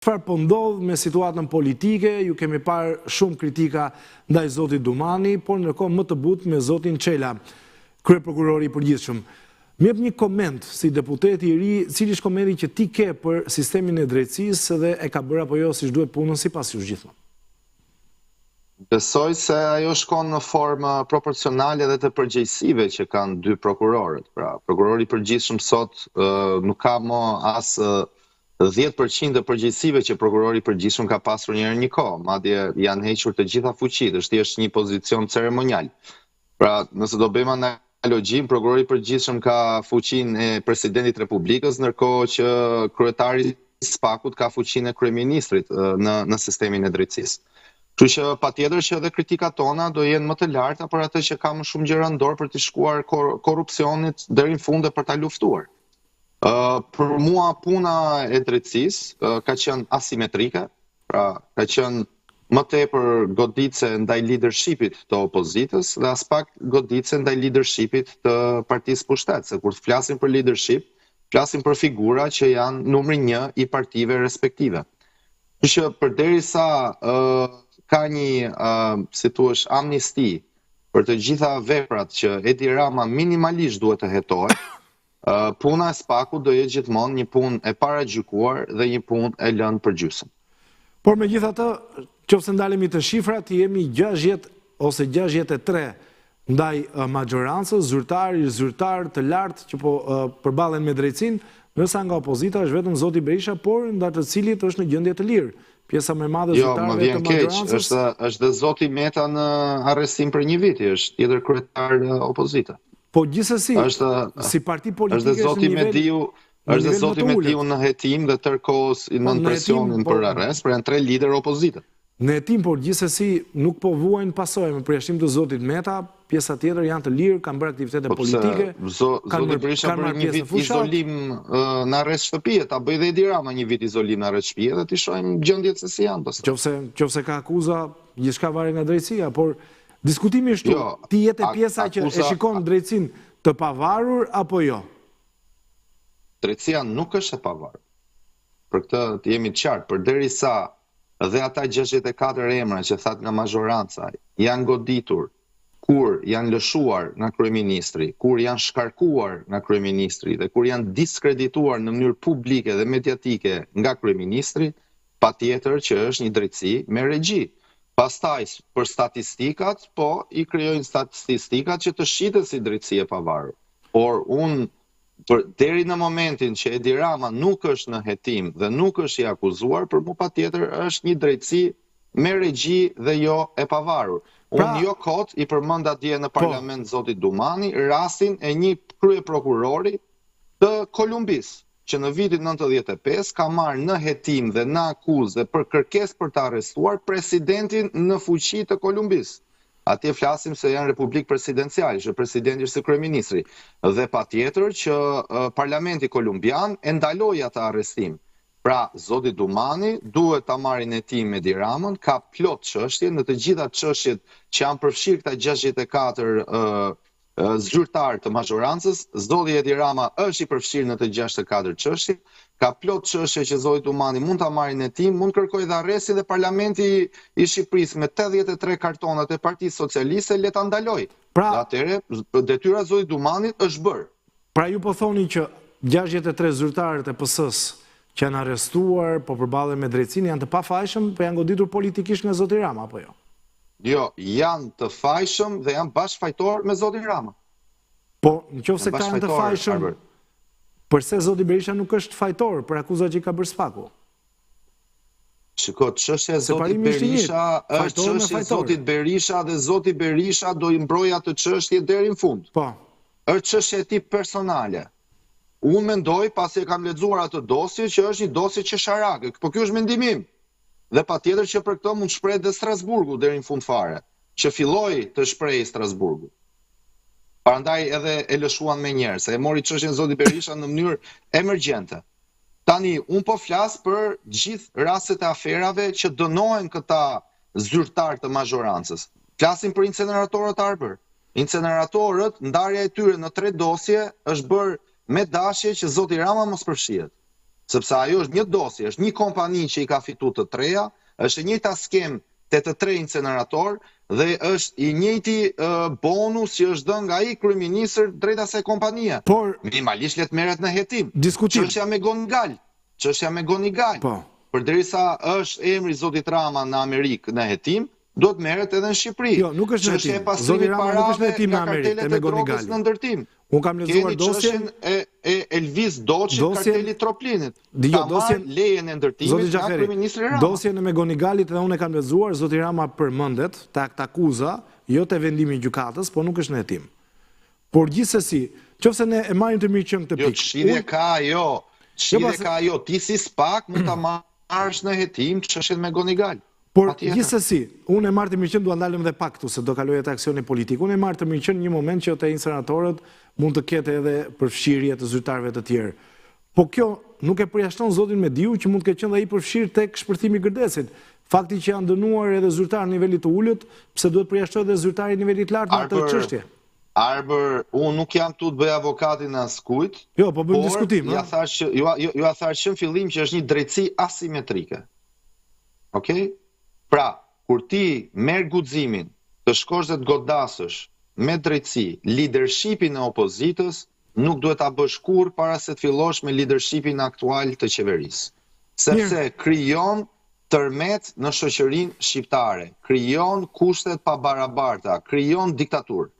Çfarë po ndodh me situatën politike, ju kemi parë shumë kritika ndaj zotit Dumani, por ndërkohë më të butë me zotin Çela, kryeprokurori i përgjithshëm. Më jep një koment si deputeti i ri, cili është komenti që ti ke për sistemin e drejtësisë dhe e ka bërë apo jo siç duhet punën sipas jush gjithmonë? Besoj se ajo shkon në formë proporcionale dhe të përgjegjësive që kanë dy prokurorët. Pra, prokurori i përgjithshëm sot nuk ka më as 10% të përgjegjësive që prokurori i përgjithshëm ka pasur një herë një kohë, madje janë hequr të gjitha fuqitë, është thjesht një pozicion ceremonial. Pra, nëse do bëjmë analogjin, prokurori i përgjithshëm ka fuqinë e presidentit Republikës, ndërkohë që kryetari i SPAK-ut ka fuqinë e kryeministrit në sistemin e drejtësisë. Kështu që patjetër që edhe kritikat tona do jenë më të larta për atë që ka më shumë gjëra në dorë për të shkuar korrupsionit deri në fund dhe për ta luftuar. Për mua puna e drejtësisë ka qenë asimetrike, pra ka qenë më tepër goditse ndaj leadershipit të opozitës dhe as pak goditse ndaj leadershipit të partisë pushtet, se kur të flasim për leadership, flasim për figura që janë numri 1 i partive respektive. Kështu që përderisa ka një, si thuash, amnisti për të gjitha veprat që Edi Rama minimalisht duhet të hetohet, puna e SPAK-ut do jetë gjithmonë një punë e paragjykuar dhe një punë e lënë për gjysmë. Por megjithatë, nëse ndalemi të shifrat, jemi 60 ose 63 ndaj majorancës, zyrtar të lartë që po përballen me drejtësinë, ndërsa nga opozita është vetëm zoti Berisha, por ndar të cilit është në gjendje të lirë. Pjesa më e madhe e zyrtarëve të majorancës. Është dhe zoti Meta në arrestim për një vit, është tjetër kryetar opozita. Po gjithsesi, si parti politike është dhe zoti Mediu në hetim dhe tërkohës në presionin për arrest, për janë 3 lider opozita. Në hetim, por gjithsesi nuk po vuajnë pasojë me përjashtim të zotit Meta, pjesa tjetër janë të lirë, kanë bërë aktivitete politike, zoti Berisha për një vit izolim në arrest shtëpie, ta bëj dhe Edi Rama një vit izolim në arrest shtëpie dhe t'i shohim gjendjet se si janë. Qofse ka akuza, gjithçka varet nga drejtësia, por diskutimi është ti jetë pjesa që e shikon drejtësinë të pavarur apo jo? Drejtësia nuk është e pavarur. Për këtë të jemi të qartë, përderisa dhe ata 64 emra që that nga majoranca janë goditur kur janë lëshuar nga kryeministri, kur janë shkarkuar nga kryeministri dhe kur janë diskredituar në mënyrë publike dhe mediatike nga kryeministri, patjetër që është një drejtësi me regji. Pastaj për statistikat, po i krijojnë statistikat që të shitet si drejtësi e pavarur. Por deri në momentin që Edi Rama nuk është në hetim dhe nuk është i akuzuar, për mua patjetër është një drejtësi me regji dhe jo e pavarur. Unë jo kot i përmend atje në parlament zotit Dumani rastin e një kryeprokurori të Kolumbisë, që në vitin 95 ka marrë në hetim dhe në akuzë dhe për kërkesë për të arrestuar presidentin në fuqi të Kolumbisë. Atje flasim se janë republikë presidenciale, që presidenti është kryeministri. Dhe patjetër që parlamenti kolumbian e ndaloi atë arrestim. Pra, zoti Dumani duhet ta marrë në hetim Edi Ramën, ka plot çështje në të gjitha çështjet që janë përfshirë këta 64 zyrtar të majorancës, zoti Edi Rama është i përfshirë në të 64 çështje, ka plot çështje që zoti Dumani mund ta marrë në hetim, mund kërkojë dhe arrestin dhe parlamenti i Shqipërisë me 83 kartonat e Partisë Socialiste le ta ndalojë. Pra, atëherë detyra e zotit Dumanit është bërë. Pra ju po thoni që 63 zyrtarët e PS-s që janë arrestuar, po përballen me drejtësinë, janë të pafajshëm, po janë goditur politikisht nga zoti Rama, apo jo? Jo, janë të fajshëm dhe janë bashkëfajtor me zotin Rama. Po, nëse ka janë të fajshëm, përse zoti Berisha nuk është fajtor për akuzat që ka bërë SPAK-u? Shiko, çështja e zotit Berisha është çështja e zotit Berisha dhe zoti Berisha do i mbrojë atë çështje deri në fund. Po. Është çështje e tij personale. Unë mendoj, pasi e kam lexuar atë dosje, që është një dosje qesharake, po ky është mendimi im. Dhe patjetër që për këtë mund shpreh dhe Strasburgu deri në fund fare, që filloi të shprehej Strasburgu. Prandaj edhe e lëshuan me njerë, se e mori çështjen zoti Berisha në mënyrë emergjente. Tani, unë po flas për gjithë rastet e aferave që dënohen këta zyrtar të majorancës. Flasim për inceneratorët Arbër. Inceneratorët, ndarja e tyre në 3 dosje është bërë me dashje që zoti Rama mos përfshihet. sepse ajo është një dosje, është një kompani që i ka fitu të treja, është e njëjta skem të tre incenerator dhe është i njëjti bonus që është dhënë nga ai kryeministër drejt asaj kompanie. Por minimalisht le të merret në hetim. diskutim. Çështja me Gonigal. Po. Përderisa është emri zotit Rama në Amerikë në hetim, do të merret edhe në Shqipëri. Jo, nuk është në Çështja e hetim. pasrimit Zoti Rama nuk është në parave hetim në nga Amerikë, kartelet me e drogës Gonigali. në ndërtim. Unë kam lexuar Keni dosjen çështjen e Elvis Doçit, karteli Troplinit. Jo, dosjen lejen e ndërtimit Zoti nga Xhaferi, kryeministri Rama. dosjen e Megonigalit edhe unë e kam lexuar, zoti Rama përmendet tek akuza, jo te vendimi i gjykatës, po nuk është në hetim. Por gjithsesi, qofse ne e marrim të mirë qenë këtë Jo, pikë. ç'lidhje ka ajo? Ç'lidhje pas- ka ajo? Ti si SPAK mund ta marrësh në hetim çështjen me Gonigal. Por Patjetër. gjithsesi, unë e marr të mirë qenë, dua ndalem edhe pak këtu se do kaloj te aksioni politik. Unë e marr të mirë qenë një moment që te insenatorët mund të ketë edhe përfshirje të zyrtarëve të tjerë. Po kjo nuk e përjashton zotin Mediu që mund të ketë qenë dhe ai përfshirë tek shpërthimi i Gërdesit. Fakti që janë dënuar edhe zyrtarë në nivelit të ulët, pse duhet përjashtohet edhe zyrtari në nivelit lartë në atë çështje. Arbër, unë nuk jam tu të bëj avokatin askujt. Jo, po bëjmë diskutim, Ja thash që ja thash që në fillim që është një drejtësi asimetrike. Okej? Pra, kur ti merr guximin të shkosh dhe të godasësh me drejtësi leadershipin e opozitës, nuk duhet ta bësh kurrë para se të fillosh me leadershipin aktual të qeverisë. Sepse krijon tërmet në shoqërinë shqiptare, krijon kushtet pabarabarta, krijon diktaturë.